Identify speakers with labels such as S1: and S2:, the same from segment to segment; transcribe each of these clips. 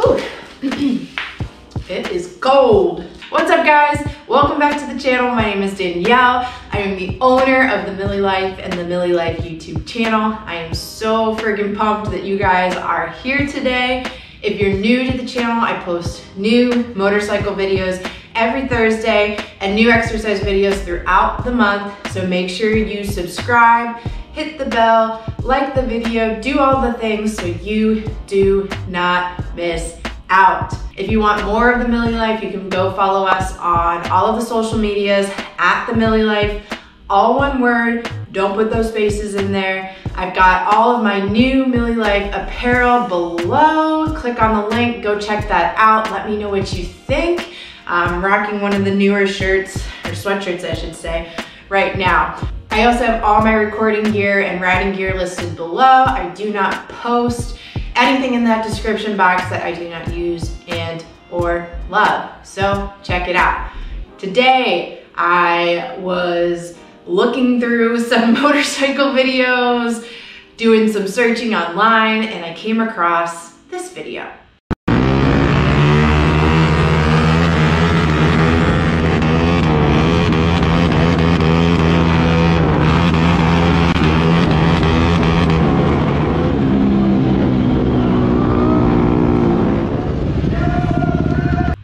S1: Whew. It is cold. What's up, guys? Welcome back to the channel. My name is Danielle. I am the owner of theMillyLife and theMillyLife YouTube channel. I am so freaking pumped that you guys are here today. If you're new to the channel, I post new motorcycle videos every Thursday and new exercise videos throughout the month. So make sure you subscribe, hit the bell, like the video, do all the things so you do not miss out. If you want more of theMillyLife, you can go follow us on all of the social medias at theMillyLife, all one word, don't put those spaces in there. I've got all of my new MillyLife apparel below. Click on the link, go check that out. Let me know what you think. I'm rocking one of the newer shirts, or sweatshirts I should say, right now. I also have all my recording gear and riding gear listed below. I do not post anything in that description box that I do not use and or love. So check it out. Today I was looking through some motorcycle videos, doing some searching online, and I came across this video.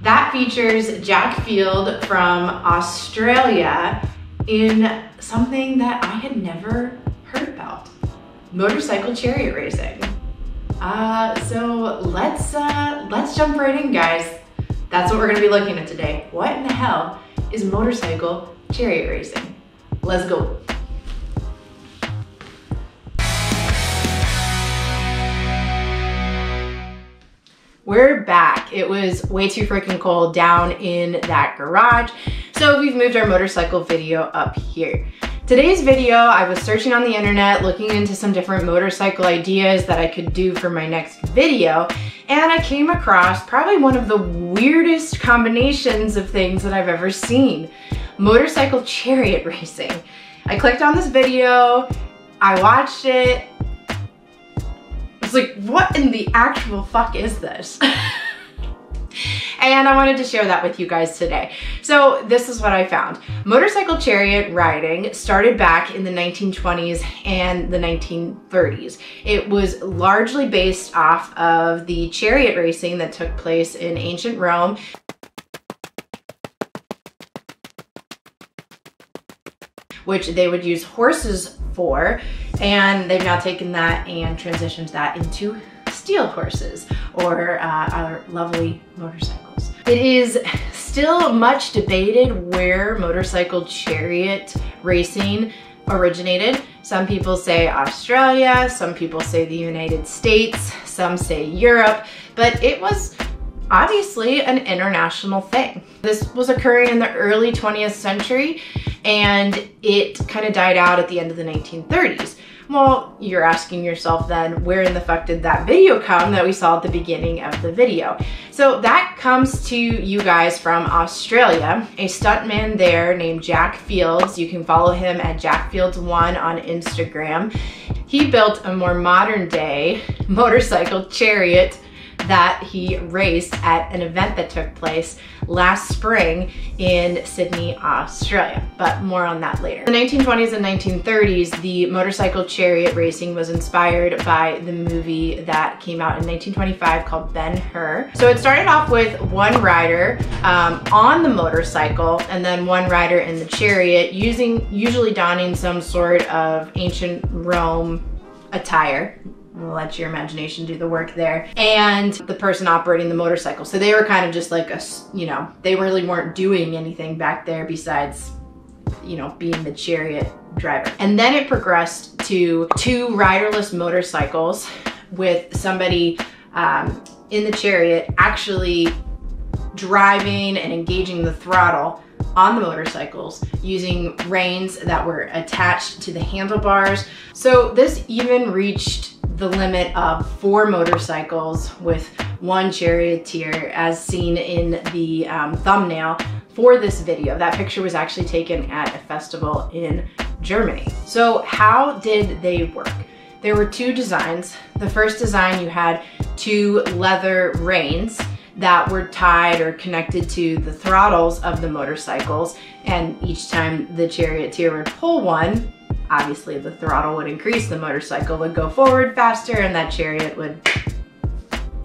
S1: That features Jack Field from Australia in something that I had never heard about, Motorcycle Chariot Racing. So let's jump right in, guys. That's what we're gonna be looking at today. What in the hell is Motorcycle Chariot Racing? Let's go. We're back. It was way too freaking cold down in that garage, so we've moved our motorcycle video up here. Today's video, I was searching on the internet, looking into some different motorcycle ideas that I could do for my next video, and I came across probably one of the weirdest combinations of things that I've ever seen. Motorcycle chariot racing. I clicked on this video, I watched it, I was like, what in the actual fuck is this? And I wanted to share that with you guys today. So this is what I found. Motorcycle chariot riding started back in the 1920s and the 1930s. It was largely based off of the chariot racing that took place in ancient Rome, which they would use horses for, and they've now taken that and transitioned that into steel horses, or our lovely motorcycles. It is still much debated where motorcycle chariot racing originated. Some people say Australia, some people say the United States, some say Europe, but it was obviously an international thing. This was occurring in the early 20th century, and it kind of died out at the end of the 1930s. Well, you're asking yourself then, where in the fuck did that video come that we saw at the beginning of the video? So that comes to you guys from Australia. A stuntman there named Jack Fields. You can follow him at JackFields1 on Instagram. He built a more modern day motorcycle chariot that he raced at an event that took place last spring in Sydney, Australia, but more on that later. In the 1920s and 1930s, the motorcycle chariot racing was inspired by the movie that came out in 1925 called Ben-Hur. So it started off with one rider on the motorcycle and then one rider in the chariot, usually donning some sort of ancient Rome attire. We'll let your imagination do the work there. And the person operating the motorcycle. So they were kind of just like a, they really weren't doing anything back there besides, being the chariot driver. And then it progressed to two riderless motorcycles with somebody in the chariot actually driving and engaging the throttle on the motorcycles using reins that were attached to the handlebars. So this even reached the limit of 4 motorcycles with one charioteer, as seen in the thumbnail for this video. That picture was actually taken at a festival in Germany. So how did they work? there were two designs. The first design, you had two leather reins that were tied or connected to the throttles of the motorcycles, and each time the charioteer would pull one, obviously the throttle would increase, the motorcycle would go forward faster, and that chariot would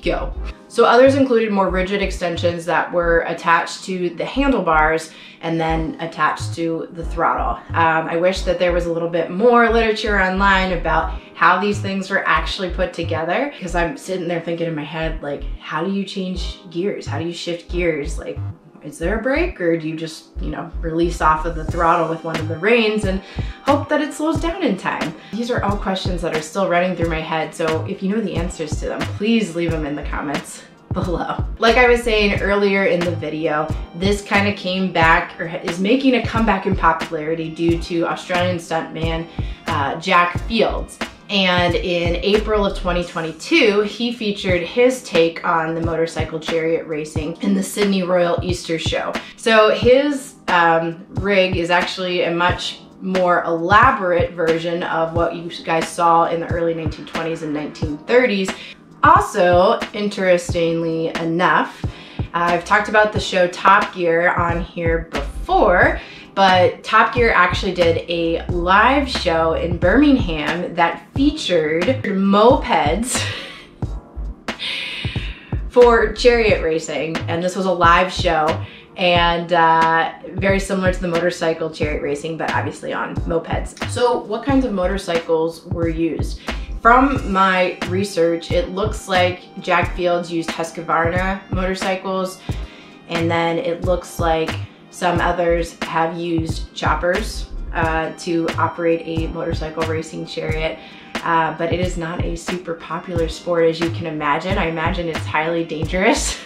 S1: go. So others included more rigid extensions that were attached to the handlebars and then attached to the throttle. I wish that there was a little bit more literature online about how these things were actually put together, because I'm sitting there thinking in my head, like, how do you change gears? How do you shift gears? Like, is there a brake, or do you just, you know, release off of the throttle with one of the reins and hope that it slows down in time? These are all questions that are still running through my head, so if you know the answers to them, please leave them in the comments below. Like I was saying earlier in the video, this kind of came back, or is making a comeback in popularity due to Australian stuntman Jack Fields. And in April of 2022, he featured his take on the Motorcycle Chariot Racing in the Sydney Royal Easter Show. So his rig is actually a much more elaborate version of what you guys saw in the early 1920s and 1930s. Also, interestingly enough, I've talked about the show Top Gear on here before, but Top Gear actually did a live show in Birmingham that featured mopeds for chariot racing, and this was a live show, and very similar to the Motorcycle Chariot Racing, but obviously on mopeds. So what kinds of motorcycles were used? From my research, it looks like Jack Fields used Husqvarna motorcycles, and then it looks like some others have used choppers to operate a motorcycle racing chariot, but it is not a super popular sport, as you can imagine. I imagine it's highly dangerous,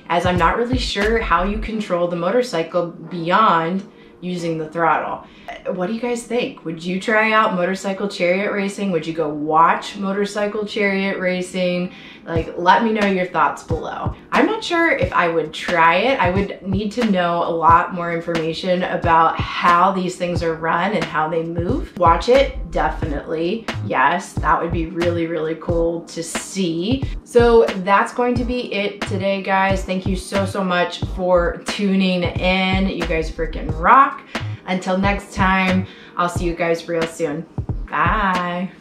S1: as I'm not really sure how you control the motorcycle beyond using the throttle. What do you guys think? Would you try out motorcycle chariot racing? Would you go watch motorcycle chariot racing? Like, let me know your thoughts below. I'm not sure if I would try it. I would need to know a lot more information about how these things are run and how they move. Watch it, definitely. Yes, that would be really, really cool to see. So that's going to be it today, guys. Thank you so, so much for tuning in. You guys freaking rock. Until next time, I'll see you guys real soon. Bye.